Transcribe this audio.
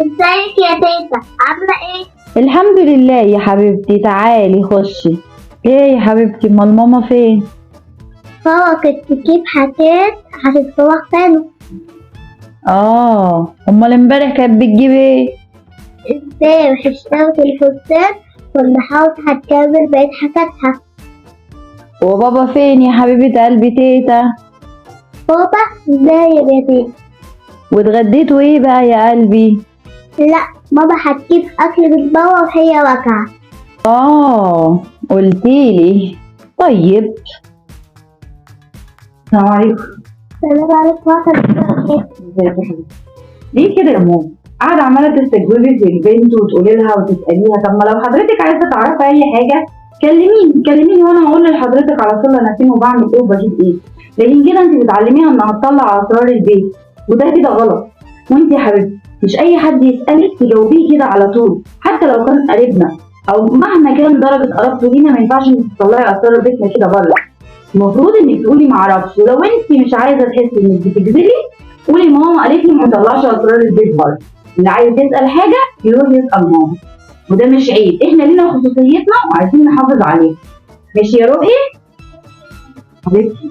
ازيك يا تيتا؟ عاملة ايه؟ الحمد لله يا حبيبتي، تعالي خشي. ايه يا حبيبتي، امال ماما فين؟ ماما كنت تجيب حاجات هتتفوق تاني. امال امبارح كانت بتجيب ايه؟ امبارح اشتغلت الفستان والنحاوت هتكمل بقية حاجاتها. وبابا فين يا حبيبة قلبي تيتا؟ بابا نايم يا تيتا. واتغديتوا ايه بقى يا قلبي؟ لا، ماما هتجيب أكل من بابا وهي واجعة. قلتيلي. طيب. السلام عليكم. سلام عليكم ورحمة الله. ازيك يا حبيبتي؟ ليه كده يا ماما؟ قاعدة عمالة تستجوبي في البنت وتقولي لها وتسأليها. طب ما لو حضرتك عايزة تعرفي أي حاجة كلميني وأنا هقول لحضرتك على طول أنا فين وبعمل إيه وبجيب إيه. لكن كده أنت بتعلميها إنها تطلع أسرار البيت، وده كده غلط. وأنت يا حبيبتي مش أي حد يسألك تجاوبيه كده على طول، حتى لو كان قريبنا أو مهما كان درجة قرابته لينا. ما ينفعش إنك تطلعي أسرار بيتنا كده بره. المفروض إنك تقولي معرفش، ولو أنت مش عايزة تحسي إنك بتكذبي قولي ماما قالت لي ما نطلعش اسرار البيت بره. اللي عايز يسال حاجه يروح يسال ماما، وده مش عيب. احنا لينا خصوصيتنا وعايزين نحافظ عليها. ماشي يا رؤية حبيبتي؟